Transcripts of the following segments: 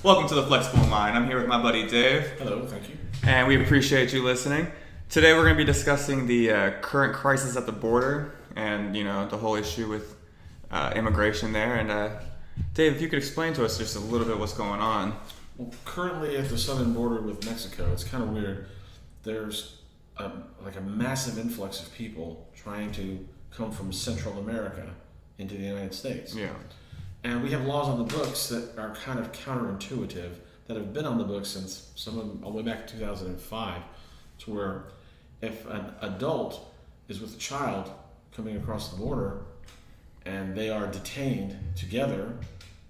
Welcome to the Flexible Mind. I'm here with my buddy Dave. Hello, thank you. And we appreciate you listening. Today we're going to be discussing the current crisis at the border and, the whole issue with immigration there. And Dave, if you could explain to us just a little bit what's going on. Well, currently at the southern border with Mexico, it's kind of weird. There's a massive influx of people trying to come from Central America into the United States. Yeah. And we have laws on the books that are kind of counterintuitive that have been on the books since some of them all the way back to 2005, to where if an adult is with a child coming across the border and they are detained together,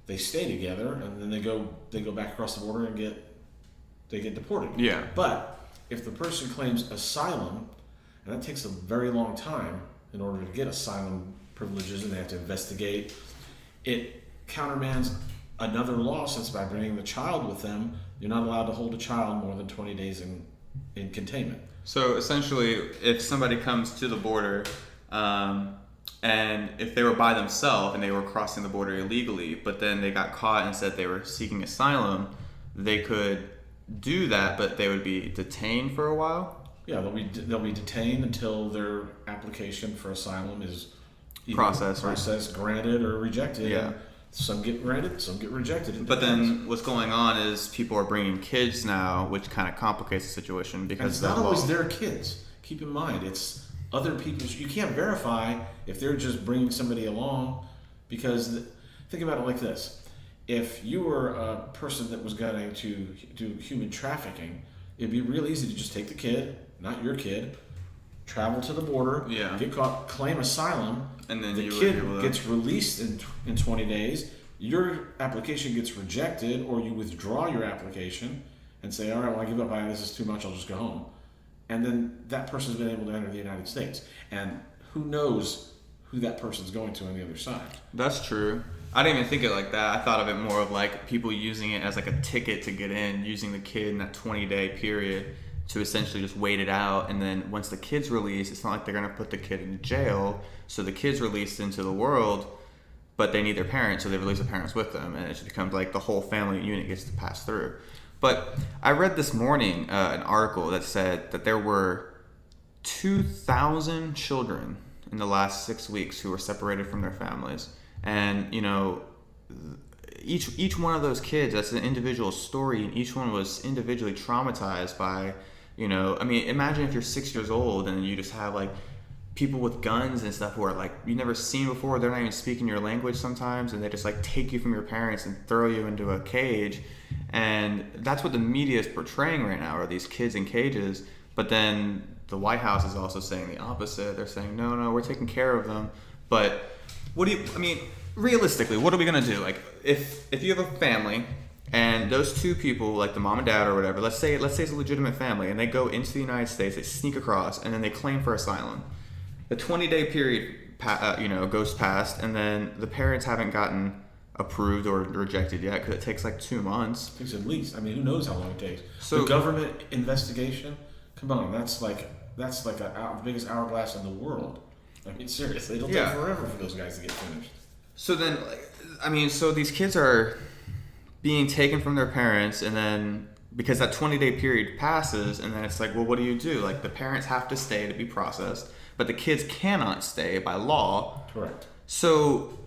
they stay together and then they go back across the border and they get deported. Yeah. But if the person claims asylum, and that takes a very long time in order to get asylum privileges, and they have to investigate, it countermands another law, since by bringing the child with them, you're not allowed to hold a child more than 20 days in containment. So essentially, if somebody comes to the border and if they were by themselves and they were crossing the border illegally, but then they got caught and said they were seeking asylum, they could do that, but they would be detained for a while? Yeah, they'll be detained until their application for asylum is either processed, granted, or rejected. Yeah. Some get granted, some get rejected. But then what's going on is people are bringing kids now, which kind of complicates the situation because and it's not always their kids. Keep in mind, it's other people's. You can't verify if they're just bringing somebody along, because think about it like this: if you were a person that was going to do human trafficking, it'd be real easy to just take the kid, not your kid, travel to the border, get caught, claim asylum, and then the kid gets released in 20 days. Your application gets rejected, or you withdraw your application and say, all right, well, I give up. This is too much. I'll just go home. And then that person's been able to enter the United States. And who knows who that person's going to on the other side. That's true. I didn't even think it like that. I thought of it more of like people using it as like a ticket to get in, using the kid in that 20-day period to essentially just wait it out, and then once the kid's released, it's not like they're going to put the kid in jail, so the kid's released into the world, but they need their parents, so they release the parents with them, and it just becomes like the whole family unit gets to pass through. But I read this morning an article that said that there were 2,000 children in the last 6 weeks who were separated from their families, and each one of those kids, that's an individual story, and each one was individually traumatized by, imagine if you're 6 years old and you just have like people with guns and stuff who are like you've never seen before. They're not even speaking your language sometimes, and they just like take you from your parents and throw you into a cage. And that's what the media is portraying right now, are these kids in cages. But then the White House is also saying the opposite. They're saying, no, we're taking care of them. But realistically, what are we gonna do? Like, if you have a family and those two people, like the mom and dad or whatever, let's say it's a legitimate family, and they go into the United States, they sneak across, and then they claim for asylum. The 20-day period, goes past, and then the parents haven't gotten approved or rejected yet because it takes like 2 months. It takes at least. Who knows how long it takes? So the government investigation. Come on, that's like the biggest hourglass in the world. Seriously, it'll take forever for those guys to get finished. So then, so these kids are being taken from their parents, and then because that 20-day period passes, and then it's like, well, what do you do? Like, the parents have to stay to be processed, but the kids cannot stay by law. Correct. So,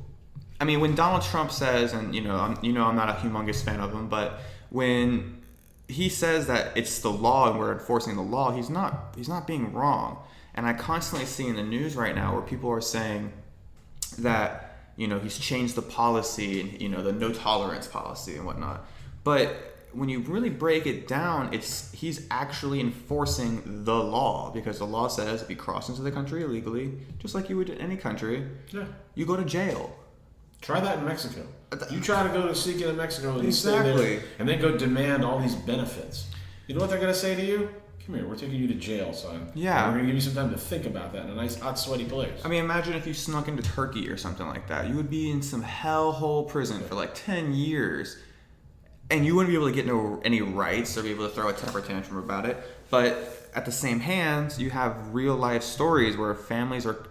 when Donald Trump says, and I'm not a humongous fan of him, but when he says that it's the law and we're enforcing the law, he's not being wrong. And I constantly see in the news right now where people are saying that he's changed the policy and the no tolerance policy and whatnot. But when you really break it down, he's actually enforcing the law, because the law says if you cross into the country illegally, just like you would in any country, you go to jail. Try that in Mexico. You try to go to seek it in Mexico and Exactly. stay there, and then go demand all these benefits. You know what they're going to say to you? Come here, we're taking you to jail, son. Yeah. And we're going to give you some time to think about that in a nice, hot, sweaty place. Imagine if you snuck into Turkey or something like that. You would be in some hellhole prison for like 10 years. And you wouldn't be able to get any rights or be able to throw a temper tantrum about it. But at the same hand, you have real life stories where families are,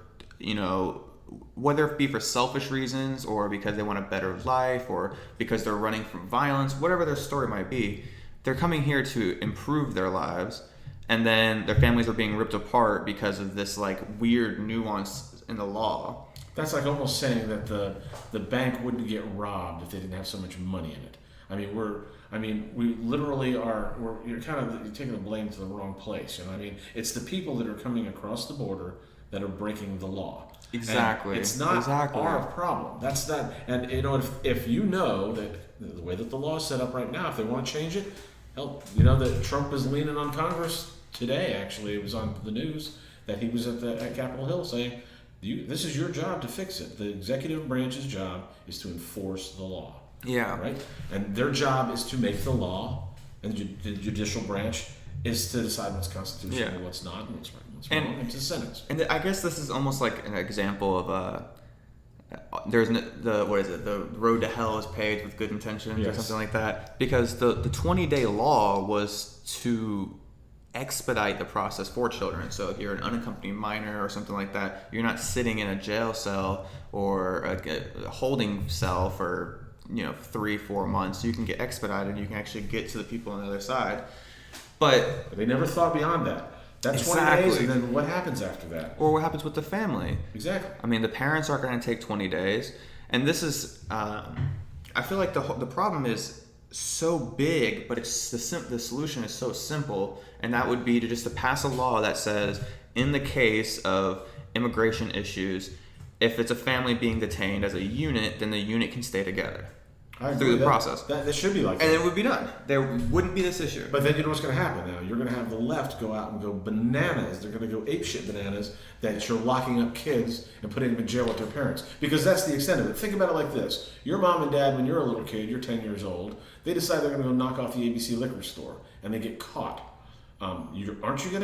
whether it be for selfish reasons or because they want a better life or because they're running from violence, whatever their story might be, they're coming here to improve their lives, and then their families are being ripped apart because of this like weird nuance in the law. That's like almost saying that the bank wouldn't get robbed if they didn't have so much money in it. We literally are. You're taking the blame to the wrong place. You know, it's the people that are coming across the border that are breaking the law. Exactly. And it's not exactly. our problem. That's not. And you know, if you know that the way that the law is set up right now, if they want to change it, hell, you know that Trump is leaning on Congress today. Actually, it was on the news that he was at Capitol Hill saying, this is your job to fix it. The executive branch's job is to enforce the law. Yeah. Right? And their job is to make the law, and the judicial branch is to decide what's constitutional and what's not, and what's right and what's wrong, and to sentence. And I guess this is almost like an example of the road to hell is paved with good intentions or something like that. Because the 20-day law was to expedite the process for children. So if you're an unaccompanied minor or something like that, you're not sitting in a jail cell or a holding cell for 3-4 months. You can get expedited. You can actually get to the people on the other side. But they never thought beyond that. That's exactly. 20 days, and then what happens after that? Or what happens with the family? Exactly. I mean, the parents are going to take 20 days, and this is. I feel like the problem is so big, but it's the solution is so simple, and that would be to pass a law that says, in the case of immigration issues, if it's a family being detained as a unit, then the unit can stay together through the process. That should be like that. And it would be done. There wouldn't be this issue. But then you know what's going to happen now? You're going to have the left go out and go bananas. They're going to go apeshit bananas that you're locking up kids and putting them in jail with their parents. Because that's the extent of it. Think about it like this. Your mom and dad, when you're a little kid, you're 10 years old, they decide they're going to go knock off the ABC liquor store, and they get caught. Aren't they going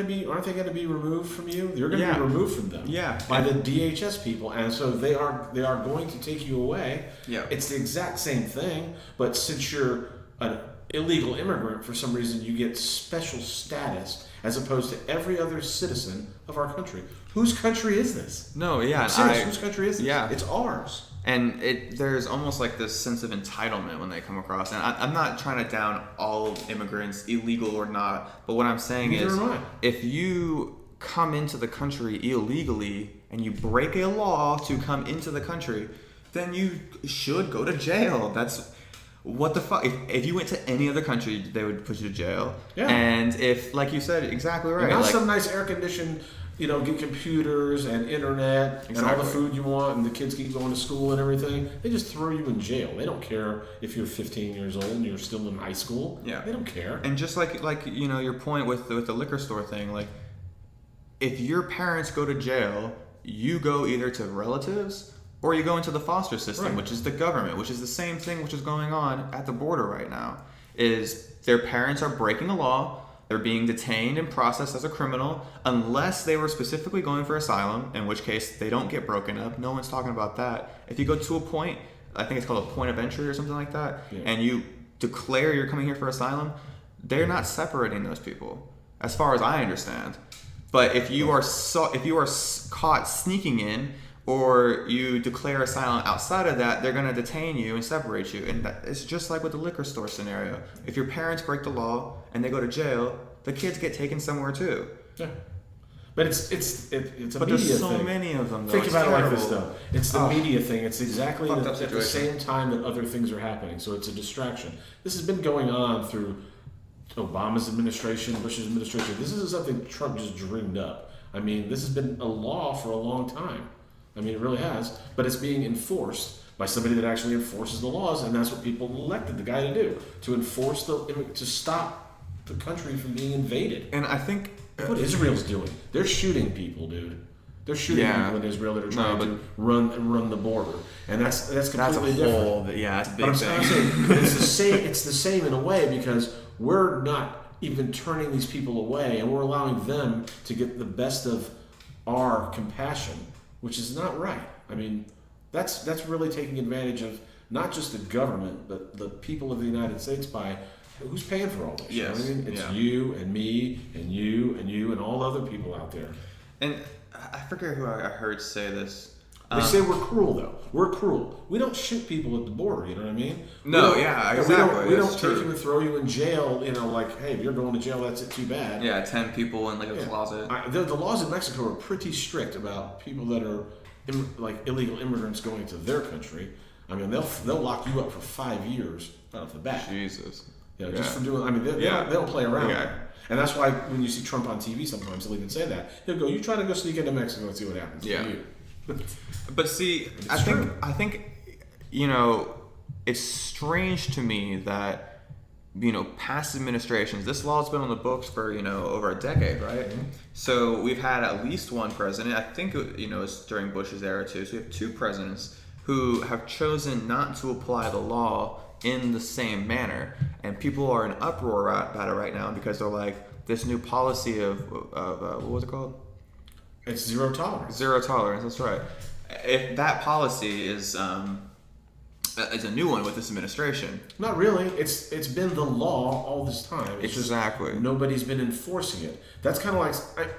to be removed from you? You're going to be removed from them by the DHS people, and so they are going to take you away. Yeah. It's the exact same thing, but since you're an illegal immigrant, for some reason you get special status as opposed to every other citizen of our country. Whose country is this? No, yeah. Whose country is this? Yeah. It's ours. And there's almost like this sense of entitlement when they come across. And I'm not trying to down all immigrants, illegal or not. But what I'm saying is, if you come into the country illegally and you break a law to come into the country, then you should go to jail. That's what the fuck. If you went to any other country, they would put you to jail. Yeah. And if, like you said, exactly right. And now some nice air-conditioned, get computers and internet and all the food you want, and the kids keep going to school and everything. They just throw you in jail. They don't care if you're 15 years old and you're still in high school. Yeah. They don't care. And just like your point with the liquor store thing, like if your parents go to jail, you go either to relatives or you go into the foster system, which is the government, which is the same thing which is going on at the border right now. Is their parents are breaking the law. They're being detained and processed as a criminal unless they were specifically going for asylum, in which case they don't get broken up. No one's talking about that. If you go to a point, I think it's called a point of entry or something like that, and you declare you're coming here for asylum, they're not separating those people, as far as I understand. But if you are caught sneaking in, or you declare asylum outside of that, they're going to detain you and separate you. And it's just like with the liquor store scenario. If your parents break the law and they go to jail, the kids get taken somewhere too. Yeah. But it's a media thing. But there's so many of them, though. Think about it like this, though. It's the media thing. It's exactly at the same time that other things are happening. So it's a distraction. This has been going on through Obama's administration, Bush's administration. This isn't something Trump just dreamed up. I mean, this has been a law for a long time. I mean, it really has, but it's being enforced by somebody that actually enforces the laws, and that's what people elected the guy to do, to stop the country from being invaded. And I think what Israel's doing, they're shooting people, dude. They're shooting people in Israel that are trying to run the border, and that's completely different. That's a big but I'm thing. it's the same. It's the same in a way because we're not even turning these people away, and we're allowing them to get the best of our compassion. Which is not right. I mean, that's really taking advantage of not just the government, but the people of the United States by who's paying for all this. Yes. You know what I mean? It's you and me and you and you and all other people out there. And I forget who I heard say this. They say we're cruel, though. We're cruel. We don't shoot people at the border. You know what I mean? No, We don't- yeah, We exactly. don't That's take true. you and throw you in jail. You know, like, hey, if you're going to jail, that's it. Too bad. Yeah, 10 people in like a Yeah. closet. The laws in Mexico are pretty strict about people that are like illegal immigrants going into their country. I mean, they'll lock you up for 5 years right off the bat. Jesus. You know, just Yeah. for doing. I mean, they Yeah. don't play around. Yeah. And that's why when you see Trump on TV, sometimes he'll even say that. He'll go, "You try to go sneak into Mexico and see what happens Yeah. to you." But see, It's true. I think, you know, it's strange to me that, you know, past administrations, this law's been on the books for, you know, over a decade, right? Mm-hmm. So we've had at least one president. I think, you know, it's during Bush's era too. So we have 2 presidents who have chosen not to apply the law in the same manner, and people are in uproar about it right now because they're like, this new policy of what was it called? It's zero tolerance. Zero tolerance. That's right. If that policy is a new one with this administration, Not really. It's been the law all this time. It's Exactly. just nobody's been enforcing it. That's kind of like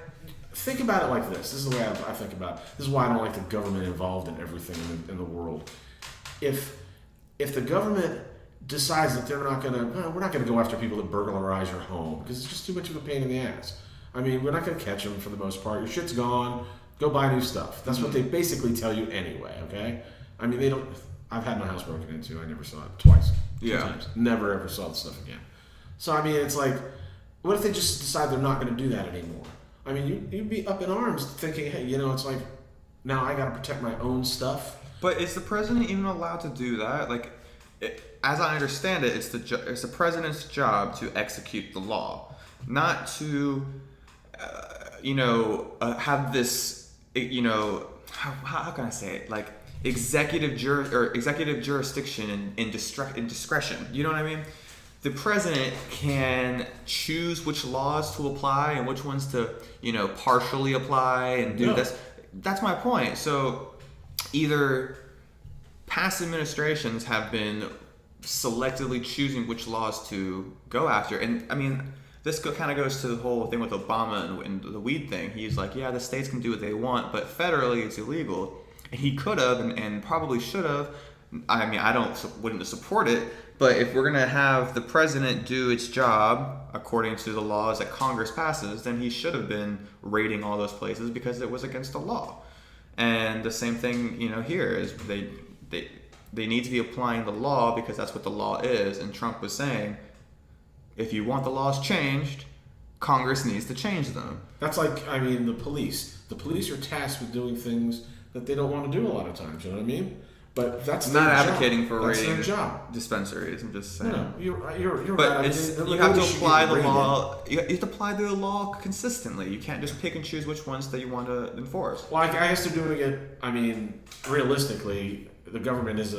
think about it like this. This is the way I think about it. This is why I don't like the government involved in everything in the world. If the government decides that we're not gonna go after people that burglarize your home because it's just too much of a pain in the ass. I mean, we're not gonna catch them for the most part. Your shit's gone. Go buy new stuff. That's what they basically tell you anyway. Okay. I mean, they don't. I've had my house broken into. I never saw it twice. 2 Yeah. times. Never ever saw the stuff again. So I mean, it's like, what if they just decide they're not going to do that anymore? I mean, you'd be up in arms thinking, hey, you know, it's like, now I got to protect my own stuff. but is the president even allowed to do that? Like, as I understand it, it's the president's job to execute the law, not to, have this, how can I say it? Like executive jurisdiction in discretion. You know what I mean? The president can choose which laws to apply and which ones to, partially apply and do No. this. That's my point. So either past administrations have been selectively choosing which laws to go after. And I mean, this kind of goes to the whole thing with Obama and the weed thing. He's like, yeah, the states can do what they want, but federally it's illegal. And he could have and probably should have. I mean, wouldn't support it, but if we're gonna have the president do its job according to the laws that Congress passes, then he should have been raiding all those places because it was against the law. And the same thing, here is they need to be applying the law because that's what the law is. And Trump was saying, if you want the laws changed, Congress needs to change them. That's like, I mean, the police. The police are tasked with doing things that they don't want to do a lot of times. You know what I mean? But that's I'm their not job. advocating for That's raiding their job. dispensaries. I'm just saying. No, you're right. But I mean, it's, they you have to really should apply get the raided. law. You have to apply the law consistently. You can't just pick and choose which ones that you want to enforce. Well, I guess they're doing it. I mean, realistically, the government is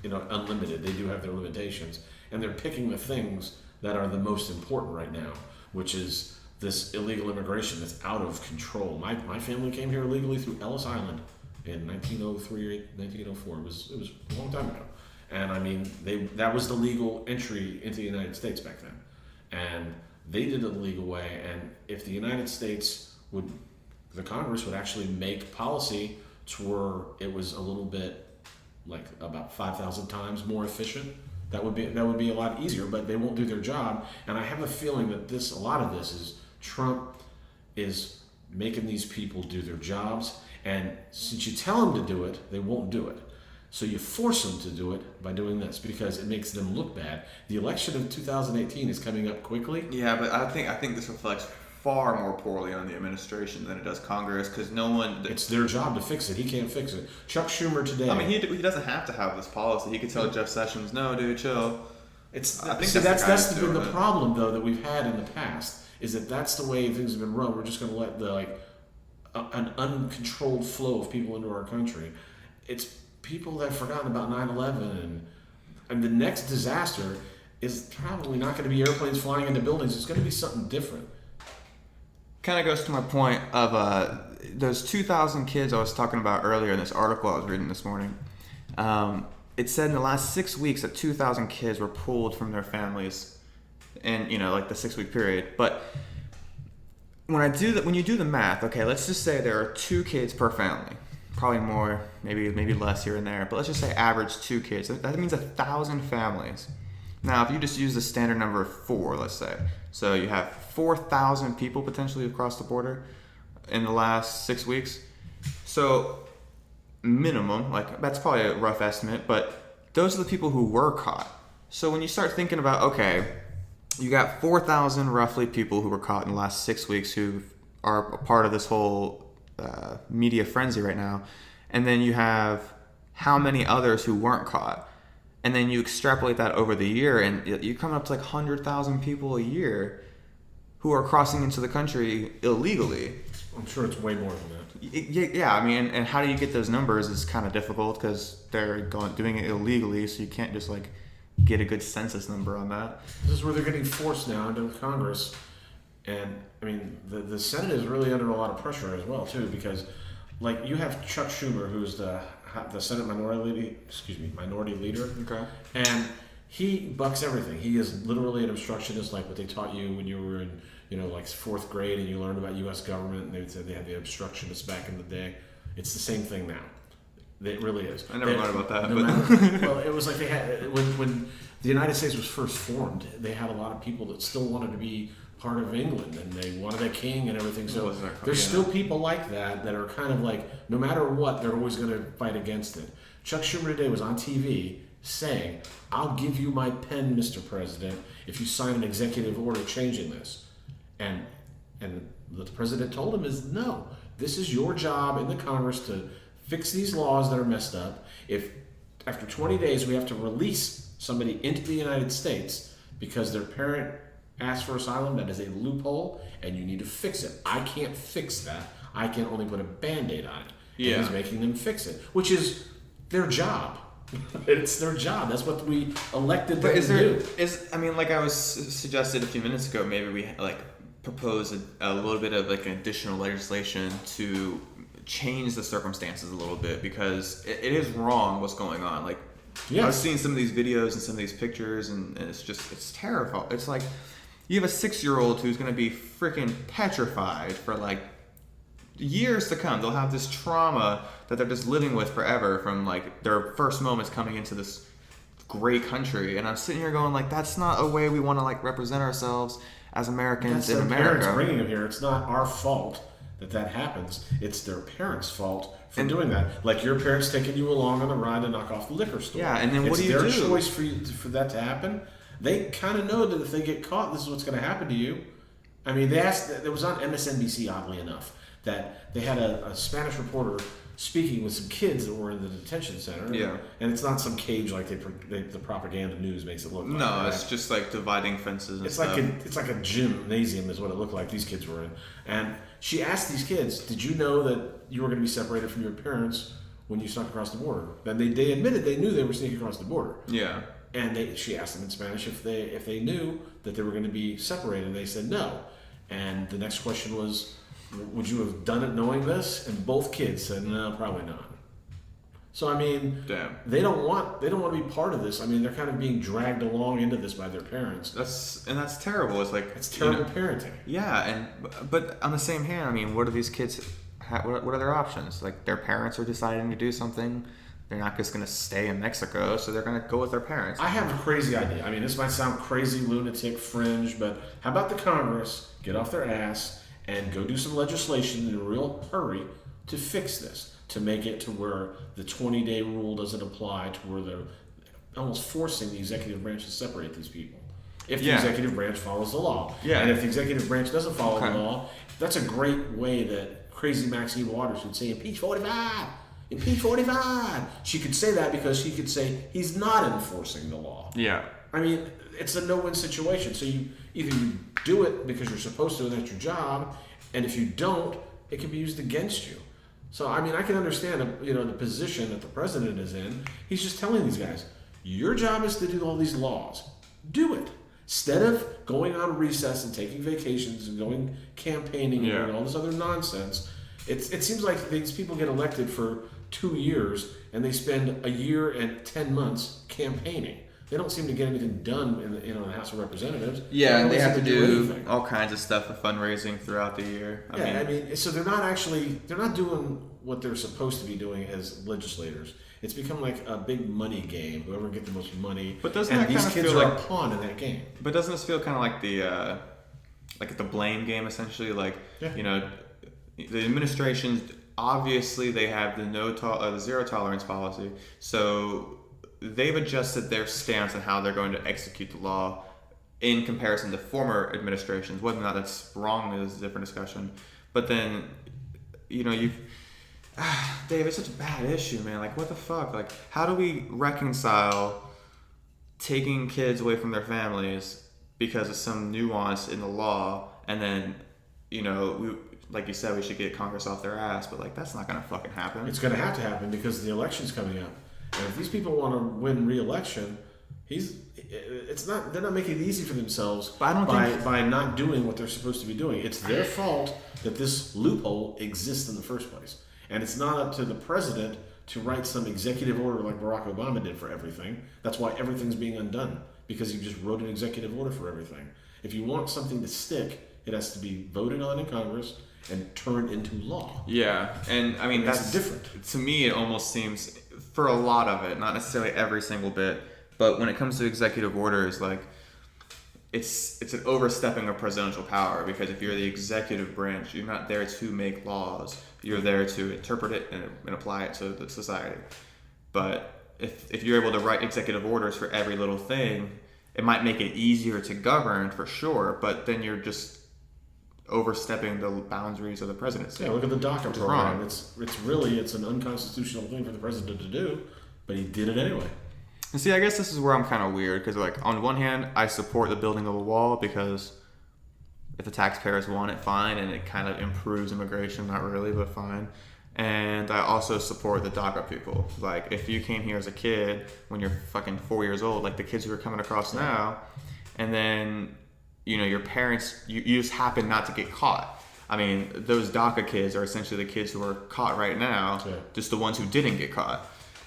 unlimited. They do have their limitations, and they're picking the things that are the most important right now, which is this illegal immigration that's out of control. My family came here illegally through Ellis Island in 1903 or 1904. It was a long time ago, and I mean that was the legal entry into the United States back then, and they did it the legal way. And if the United States the Congress would actually make policy to where it was a little bit like about 5,000 times more efficient, that would be a lot easier. But they won't do their job, and I have a feeling that a lot of this is Trump is making these people do their jobs, and since you tell them to do it, they won't do it. So you force them to do it by doing this because it makes them look bad. The election of 2018 is coming up quickly. Yeah, but I think this reflects far more poorly on the administration than it does Congress because no one. It's their job to fix it. He can't fix it. Chuck Schumer today. I mean, he doesn't have to have this policy. He could tell Jeff Sessions, "No, dude, chill." I think That's been the problem. problem though that we've had in the past is that's the way things have been run. We're just going to let an uncontrolled flow of people into our country. It's people that have forgotten about 9/11 and the next disaster is probably not going to be airplanes flying into buildings. It's going to be something different. Kind of goes to my point of those 2,000 kids I was talking about earlier in this article I was reading this morning. It said in the last 6 weeks that 2,000 kids were pulled from their families in, like the 6-week period. But when you do the math, okay, let's just say there are 2 kids per family. probably more, maybe less here and there, but let's just say average 2 kids. That means 1,000 families. Now, if you just use the standard number of 4, let's say, so you have 4,000 people potentially across the border in the last 6 weeks. So minimum, like that's probably a rough estimate, but those are the people who were caught. So when you start thinking about, okay, you got 4,000 roughly people who were caught in the last 6 weeks who are a part of this whole media frenzy right now, and then you have how many others who weren't caught, and then you extrapolate that over the year, and you come up to like 100,000 people a year who are crossing into the country illegally. I'm sure it's way more than that. Yeah, I mean, and how do you get those numbers is kind of difficult because they're doing it illegally, so you can't just like get a good census number on that. This is where they're getting forced now into Congress, and I mean the Senate is really under a lot of pressure as well too, because like you have Chuck Schumer, who's the Senate minority leader, Okay. and he bucks everything. He is literally an obstructionist, like what they taught you when you were in like 4th grade and you learned about U.S. government, and they said they had the obstructionists back in the day. It's the same thing now. It really is. I never learned about that. Well, it was like they had when the United States was first formed. They had a lot of people that still wanted to be part of England, and they wanted a king and everything. So there's still people like that are kind of like, no matter what, they're always going to fight against it. Chuck Schumer today was on TV saying, "I'll give you my pen, Mr. President, if you sign an executive order changing this." And what the president told him is, no, this is your job in the Congress to fix these laws that are messed up. If after 20 days we have to release somebody into the United States because their parent asked for asylum, that is a loophole, and you need to fix it. I can't fix that. I can only put a Band-Aid on it. Yeah. And he's making them fix it, which is their job. It's their job. That's what we elected them to do. I mean, like I was suggested a few minutes ago, maybe we like propose a little bit of like additional legislation to change the circumstances a little bit, because it is wrong what's going on. Like, Yeah. I've seen some of these videos and some of these pictures, and it's terrible. It's like you have a 6-year-old who's going to be freaking petrified for like years to come. They'll have this trauma that they're just living with forever from like their first moments coming into this great country. And I'm sitting here going like, that's not a way we want to like represent ourselves as Americans in That's their parents America. bringing them here. It's not our fault that happens. It's their parents' fault for doing that. Like your parents taking you along on the ride to knock off the liquor store. Yeah, and then what do you do? It's their choice for that to happen. They kind of know that if they get caught, this is what's going to happen to you. I mean, it was on MSNBC, oddly enough, that they had a Spanish reporter speaking with some kids that were in the detention center. Yeah. And it's not some cage like the propaganda news makes it look like. No, right? it's just like dividing fences and It's stuff. it's like a gymnasium is what it looked like these kids were in. And she asked these kids, "Did you know that you were going to be separated from your parents when you snuck across the border?" Then they admitted they knew they were sneaking across the border. Yeah. And she asked them in Spanish if they knew that they were going to be separated, and they said no. And the next question was, "Would you have done it knowing this?" And both kids said, "No, probably not." So I mean, Damn. they don't want to be part of this. I mean, they're kind of being dragged along into this by their parents. That's terrible. It's like It's terrible parenting. Yeah, but on the same hand, I mean, what do these kids? What are their options? Like their parents are deciding to do something. They're not just going to stay in Mexico, so they're going to go with their parents. I have a crazy idea. I mean, this might sound crazy, lunatic, fringe, but how about the Congress get off their ass and go do some legislation in a real hurry to fix this, to make it to where the 20-day rule doesn't apply, to where they're almost forcing the executive branch to separate these people. If the executive branch follows the law. Yeah. And if the executive branch doesn't follow Okay. the law, that's a great way that crazy Maxine Waters would say, impeach 45! Impeach 45! She could say that because she could say he's not enforcing the law. Yeah. I mean, it's a no-win situation. So you do it because you're supposed to and that's your job, and if you don't, it can be used against you. So I mean, I can understand the position that the president is in. He's just telling these guys, your job is to do all these laws. Do it. Instead of going on recess and taking vacations and going campaigning and doing all this other nonsense, it seems like these people get elected for 2 years and they spend a year and 10 months campaigning. They don't seem to get anything done in the House of Representatives. Yeah, and they don't have to seem do anything. all kinds of stuff for fundraising throughout the year. So they're not doing what they're supposed to be doing as legislators. It's become like a big money game. Whoever get the most money. But doesn't and that these kind of kids feel are like a pawn in that game. But doesn't this feel kind of like the blame game essentially? Like, Yeah. you know, the administrations obviously they have the zero tolerance policy, so they've adjusted their stance on how they're going to execute the law in comparison to former administrations. Whether or not that's wrong is a different discussion. But then, you know, Dave, it's such a bad issue, man. Like, what the fuck? Like, how do we reconcile taking kids away from their families because of some nuance in the law, and then, you know, like you said, we should get Congress off their ass, but like that's not gonna fucking happen. It's going to have to happen because the election's coming up, and if these people want to win re-election, they're not making it easy for themselves by not doing what they're supposed to be doing. It's their fault that this loophole exists in the first place, and it's not up to the president to write some executive order like Barack Obama did for everything. That's why everything's being undone, because he just wrote an executive order for everything. If you want something to stick, it has to be voted on in Congress and turned into law. Yeah, and I mean That's different. To me, it almost seems, for a lot of it, not necessarily every single bit, but when it comes to executive orders, like it's an overstepping of presidential power, because if you're the executive branch, you're not there to make laws. You're there to interpret it and apply it to the society. But if you're able to write executive orders for every little thing, it might make it easier to govern for sure, but then you're just overstepping the boundaries of the presidency. Yeah, look at the DACA program. Wrong. It's an unconstitutional thing for the president to do, but he did it anyway. And see, I guess this is where I'm kind of weird, because like on one hand, I support the building of a wall because if the taxpayers want it, fine, and it kind of improves immigration, not really, but fine. And I also support the DACA people. Like, if you came here as a kid when you're fucking 4 years old, like the kids who are coming across now, and then, you know, your parents, you just happen not to get caught. I mean, those DACA kids are essentially the kids who are caught right now, just the ones who didn't get caught.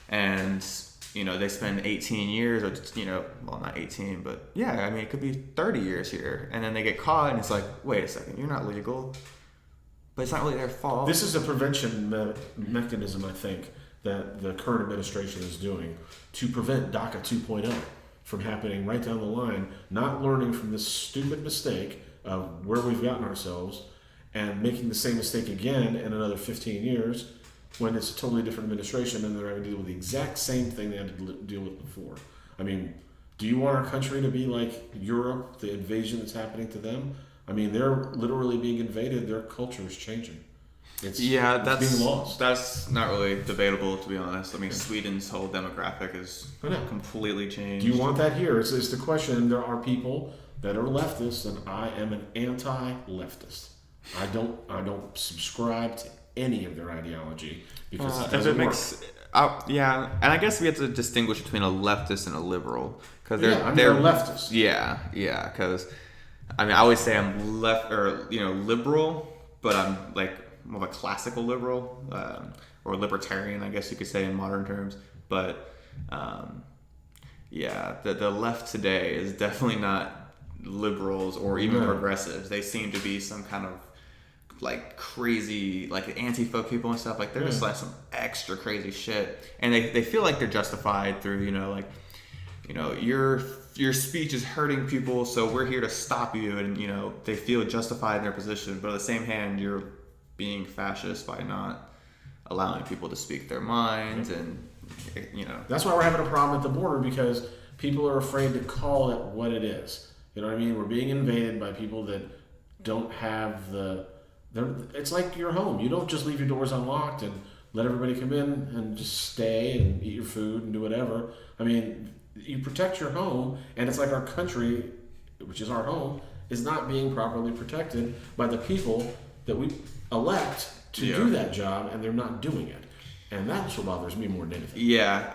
And, you know, they spend 18 years, or, you know, well, not 18, but yeah, I mean, it could be 30 years here. And then they get caught, and it's like, wait a second, you're not legal. But it's not really their fault. This is a prevention mechanism, I think, that the current administration is doing to prevent DACA 2.0 from happening right down the line, not learning from this stupid mistake of where we've gotten ourselves and making the same mistake again in another 15 years when it's a totally different administration and they're having to deal with the exact same thing they had to deal with before. I mean, do you want our country to be like Europe, the invasion that's happening to them? I mean, they're literally being invaded. Their culture is changing. It's being lost. That's not really debatable, to be honest. I mean, Sweden's whole demographic is completely changed. Do you want that here? It's the question. There are people that are leftists, and I am an anti-leftist. I don't subscribe to any of their ideology because it doesn't work. Yeah, and I guess we have to distinguish between a leftist and a liberal, because they're a leftist. Yeah, because I mean, I always say I'm liberal, but I'm like more of a classical liberal, or libertarian, I guess you could say in modern terms. But the left today is definitely not liberals or even progressives. They seem to be some kind of like crazy, like Antifa people and stuff. Like they're just like some extra crazy shit, and they feel like they're justified through your speech is hurting people, so we're here to stop you, and they feel justified in their position. But on the same hand, you're being fascist by not allowing people to speak their minds, and that's why we're having a problem at the border, because people are afraid to call it what it is. You know what I mean? We're being invaded by people that don't have it's like your home. You don't just leave your doors unlocked and let everybody come in and just stay and eat your food and do whatever. I mean, you protect your home, and it's like our country, which is our home, is not being properly protected by the people that we elect to do that job, and they're not doing it. And that's what bothers me more than anything. Yeah.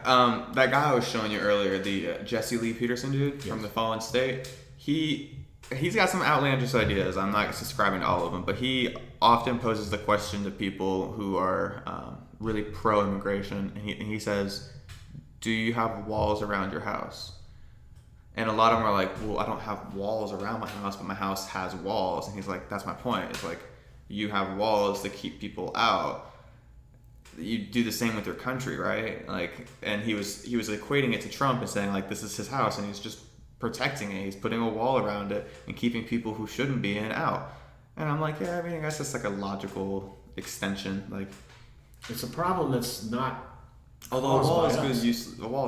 That guy I was showing you earlier, the Jesse Lee Peterson dude from the Fallen State, he's got some outlandish ideas. I'm not subscribing to all of them, but he often poses the question to people who are really pro-immigration, and he says, do you have walls around your house? And a lot of them are like, well, I don't have walls around my house, but my house has walls. And he's like, that's my point. It's like, you have walls to keep people out. you do the same with your country, right? Like, and he was equating it to Trump and saying like this is his house and he's just protecting it. He's putting a wall around it and keeping people who shouldn't be in out. And I'm like, yeah, I mean, I guess that's like a logical extension. Like, it's a problem that's not. although the wall is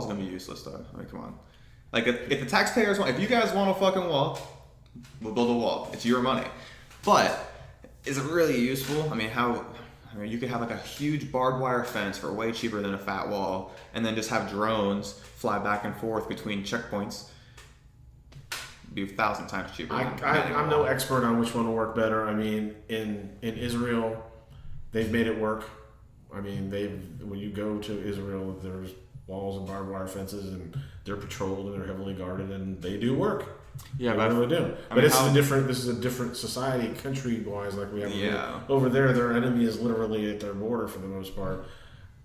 gonna be useless though. I mean, come on. Like, if the taxpayers want, if you guys want a fucking wall, we'll build a wall. It's your money. But is it really useful? I mean, you could have like a huge barbed wire fence for way cheaper than a fat wall, and then just have drones fly back and forth between checkpoints. Be 1,000 times cheaper. I'm no expert on which one will work better. I mean, in Israel, they've made it work. I mean, when you go to Israel, there's walls and barbed wire fences, and they're patrolled and they're heavily guarded, and they do work. Yeah, they really do. But this is a different society, country-wise, like we have. Yeah. Over there, their enemy is literally at their border for the most part.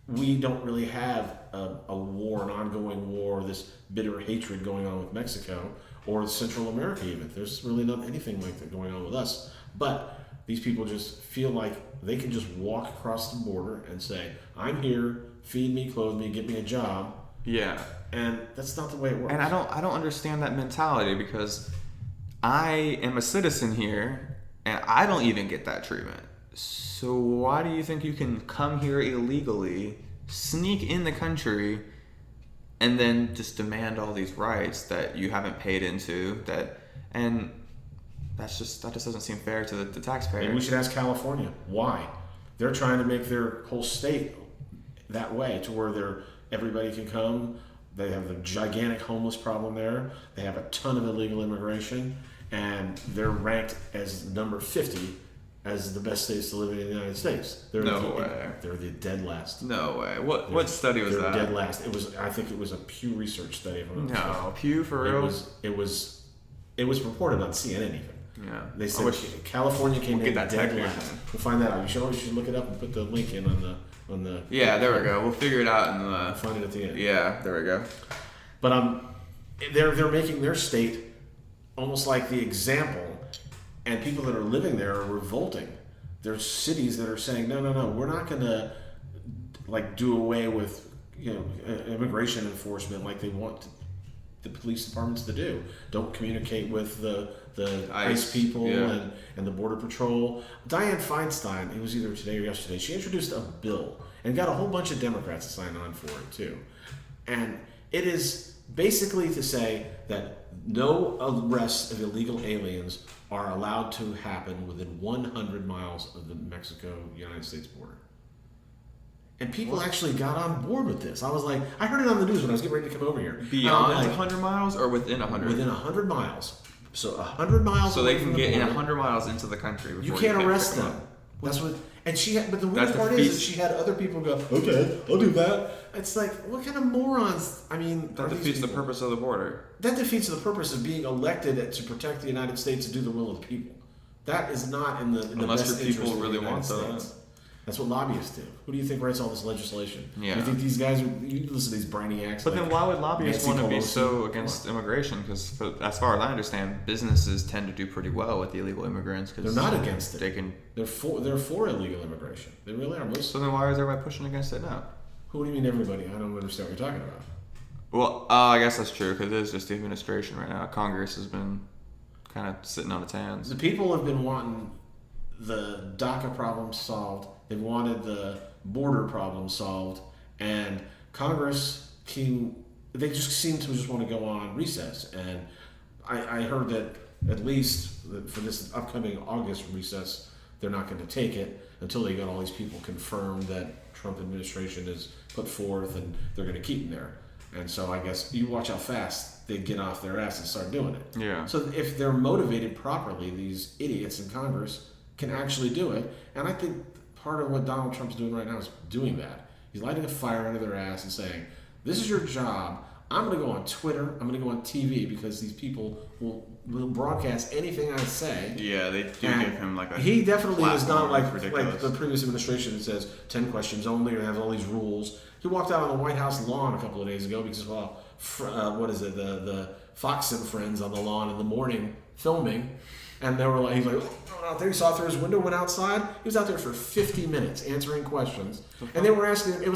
We don't really have a war, an ongoing war, this bitter hatred going on with Mexico or Central America even. There's really not anything like that going on with us. But these people just feel like they can just walk across the border and say, I'm here, feed me, clothe me, get me a job. Yeah. And that's not the way it works. And I don't understand that mentality, because I am a citizen here and I don't even get that treatment. So why do you think you can come here illegally, sneak in the country, and then just demand all these rights that you haven't paid into? That just doesn't seem fair to the taxpayer. Maybe we should ask California why. They're trying to make their whole state that way, to where everybody can come. They have the gigantic homeless problem there. They have a ton of illegal immigration, and they're ranked as number 50 as the best states to live in the United States. They're the dead last. No way. What study was that? They're dead last. I think it was a Pew Research study. No, Pew for real. It was reported on CNN even. Yeah. They said California came in dead last. We'll find that out. You should look it up and put the link in on the. Yeah, there we go. We'll figure it out and find it at the end. Yeah, there we go. But they're making their state almost like the example, and people that are living there are revolting. There's cities that are saying, no, we're not going to do away with immigration enforcement like they want the police departments to do. Don't communicate with the ICE people and the Border Patrol. Dianne Feinstein, it was either today or yesterday, she introduced a bill and got a whole bunch of Democrats to sign on for it too. And it is basically to say that no arrests of illegal aliens are allowed to happen within 100 miles of the Mexico-United States border. And people actually got on board with this. I was like, I heard it on the news when I was getting ready to come over here. Beyond 100 miles or within 100? Within 100 miles. So 100 miles. So they can get in 100 miles into the country. You can't arrest them. That's what. And but the weird part is that she had other people go, okay, I'll do that. It's like, what kind of morons? I mean, that defeats the purpose of the border. That defeats the purpose of being elected to protect the United States and do the will of the people. That is not in the best interest of the United States. That's what lobbyists do. Who do you think writes all this legislation? Yeah. You think these guys you listen to these brainiacs? But then why would lobbyists want to be so against immigration? Because as far as I understand, businesses tend to do pretty well with the illegal immigrants. Cause they're not against it. They're for illegal immigration. They really are. So then why is everybody pushing against it now? Who do you mean everybody? I don't understand what you're talking about. Well, I guess that's true, because it is just the administration right now. Congress has been kind of sitting on its hands. The people have been wanting the DACA problem solved. They wanted the border problem solved, and Congress they just seem to just want to go on recess. And I heard that at least for this upcoming August recess, they're not going to take it until they got all these people confirmed that Trump administration has put forth, and they're going to keep them there. And so I guess you watch how fast they get off their ass and start doing it. Yeah. So if they're motivated properly, these idiots in Congress can actually do it. And I think part of what Donald Trump's doing right now is doing that. He's lighting a fire under their ass and saying, this is your job. I'm going to go on Twitter. I'm going to go on TV, because these people will broadcast anything I say. Yeah, they do give him like a. He definitely is not like the previous administration that says 10 questions only or have all these rules. He walked out on the White House lawn a couple of days ago because, the Fox and Friends on the lawn in the morning filming, And they were like, he's like, oh, out there. He saw through his window, went outside. He was out there for 50 minutes answering questions. And they were asking him, it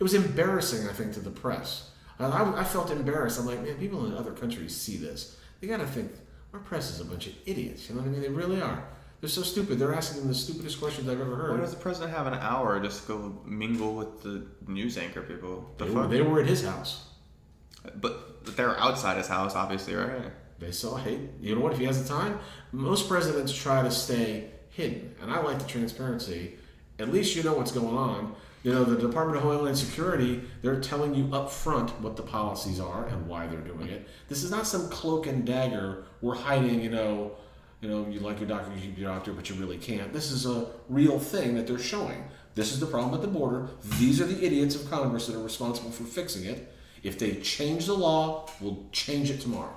was embarrassing, I think, to the press. I felt embarrassed. I'm like, man, people in other countries see this. They got to think, our press is a bunch of idiots. You know what I mean? They really are. They're so stupid. They're asking them the stupidest questions I've ever heard. Why does the president have an hour just go mingle with the news anchor people? They were at his house. But they're outside his house, obviously, right? They saw, hey, you know what? If he has the time, most presidents try to stay hidden. And I like the transparency. At least you know what's going on. You know, the Department of Homeland Security, they're telling you up front what the policies are and why they're doing it. This is not some cloak and dagger. We're hiding, you like your doctor, you keep your doctor, but you really can't. This is a real thing that they're showing. This is the problem at the border. These are the idiots of Congress that are responsible for fixing it. If they change the law, we'll change it tomorrow.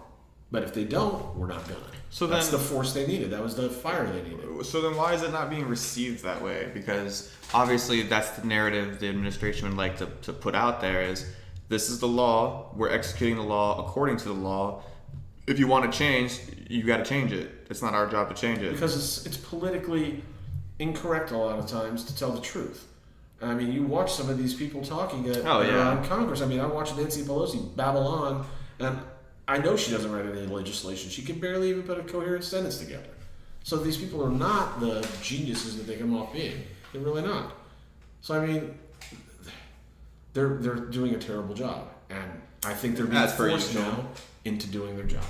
But if they don't, we're not gonna. So that's then, the force they needed. That was the fire they needed. So then why is it not being received that way? Because obviously that's the narrative the administration would like to put out there is, this is the law, we're executing the law according to the law. If you want to change, you got to change it. It's not our job to change it. Because it's politically incorrect a lot of times to tell the truth. I mean, you watch some of these people talking in Congress. I mean, I watched Nancy Pelosi babble on, and I know she doesn't write any legislation. She can barely even put a coherent sentence together. So these people are not the geniuses that they come off being. They're really not. So I mean, they're doing a terrible job, and I think they're being forced now into doing their job.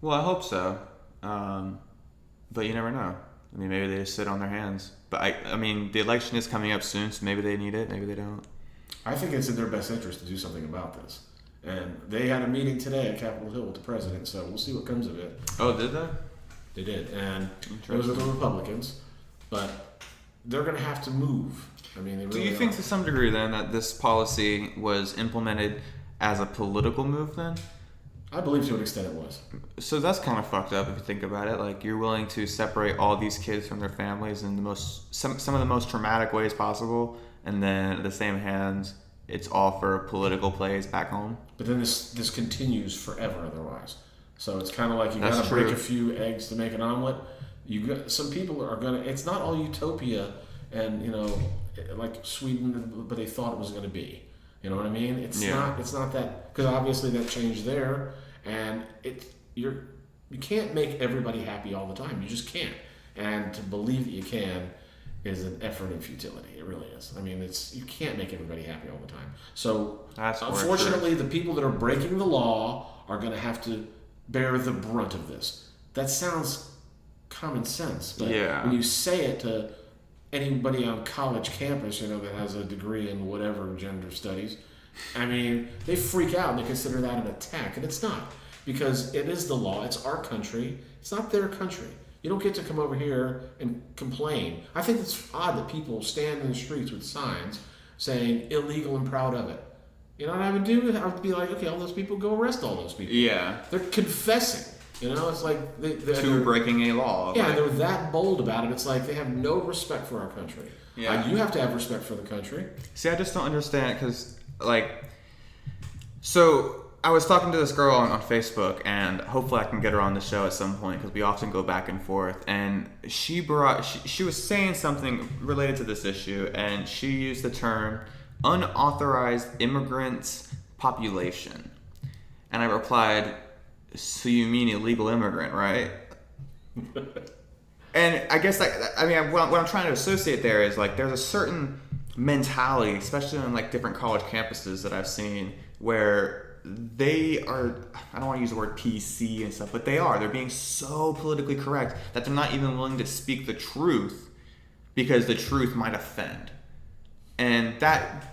Well, I hope so, but you never know. I mean, maybe they just sit on their hands. But I mean, the election is coming up soon, so maybe they need it, maybe they don't. I think it's in their best interest to do something about this. And they had a meeting today at Capitol Hill with the president, so we'll see what comes of it. Oh, did they? They did, and it was with the Republicans, but they're going to have to move. I mean, they really Do you think to some degree then that this policy was implemented as a political move then? I believe to an extent it was. So that's kind of fucked up if you think about it. Like, you're willing to separate all these kids from their families in some of the most traumatic ways possible, and then at the same hands, it's all for political plays back home. But then this continues forever otherwise. So it's kind of like you got to break a few eggs to make an omelet. Some people are gonna. It's not all utopia and like Sweden, but they thought it was going to be. You know what I mean? It's not. It's not that, because obviously that changed there, and you can't make everybody happy all the time. You just can't. And to believe that you can is an effort in futility. It really is. I mean, you can't make everybody happy all the time. So unfortunately, the people that are breaking the law are going to have to bear the brunt of this. That sounds common sense, but when you say it to anybody on college campus, that has a degree in whatever gender studies, I mean, they freak out and they consider that an attack, and it's not, because it is the law. It's our country. It's not their country. You don't get to come over here and complain. I think it's odd that people stand in the streets with signs saying illegal and proud of it. You know what I would do? I would be like, okay, all those people, go arrest all those people. Yeah. They're confessing. It's like they're breaking a law. Yeah, and they're that bold about it. It's like they have no respect for our country. Yeah. You have to have respect for the country. See, I just don't understand, because, so I was talking to this girl on Facebook, and hopefully I can get her on the show at some point, because we often go back and forth, and she was saying something related to this issue, and she used the term unauthorized immigrants population. And I replied, so you mean illegal immigrant, right? And I guess, what I'm trying to associate there is, there's a certain mentality, especially on, different college campuses that I've seen, where they are, I don't want to use the word PC and stuff, but they're being so politically correct that they're not even willing to speak the truth because the truth might offend. And that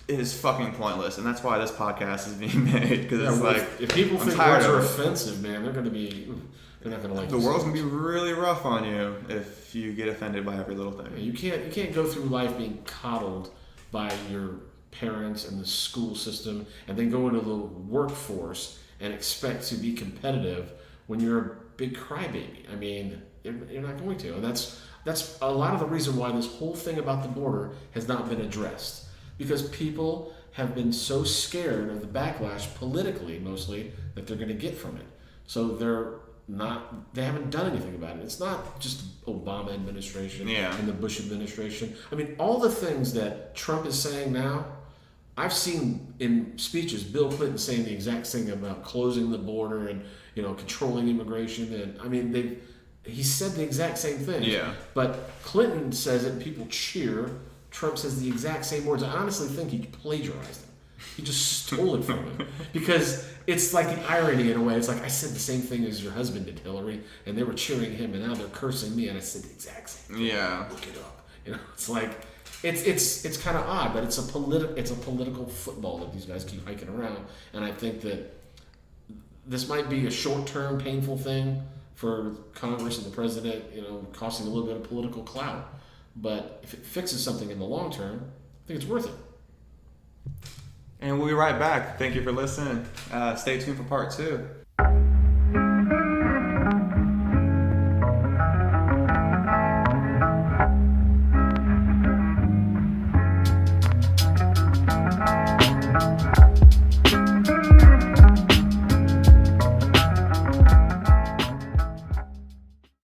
is fucking pointless, and that's why this podcast is being made, because if people think words are offensive, man, they're not gonna like the world's gonna be really rough on you if you get offended by every little thing. You can't go through life being coddled by your parents and the school system, and then go into the workforce and expect to be competitive when you're a big crybaby. I mean, you're not going to, and that's a lot of the reason why this whole thing about the border has not been addressed. Because people have been so scared of the backlash, politically mostly, that they're going to get from it. So they haven't done anything about it. It's not just Obama administration Yeah. and the Bush administration. I mean, all the things that Trump is saying now, I've seen in speeches Bill Clinton saying the exact thing about closing the border and controlling immigration, and I mean he said the exact same thing. Yeah. But Clinton says it and people cheer. Trump says the exact same words. I honestly think he plagiarized them. He just stole it from him. Because it's like the irony in a way. It's like, I said the same thing as your husband did, Hillary, and they were cheering him, and now they're cursing me, and I said the exact same thing. Yeah. Look it up. It's like, it's kind of odd, but it's a political football that these guys keep hiking around, and I think that this might be a short-term painful thing for Congress and the president, costing a little bit of political clout. But if it fixes something in the long term, I think it's worth it. And we'll be right back. Thank you for listening. Stay tuned for part 2.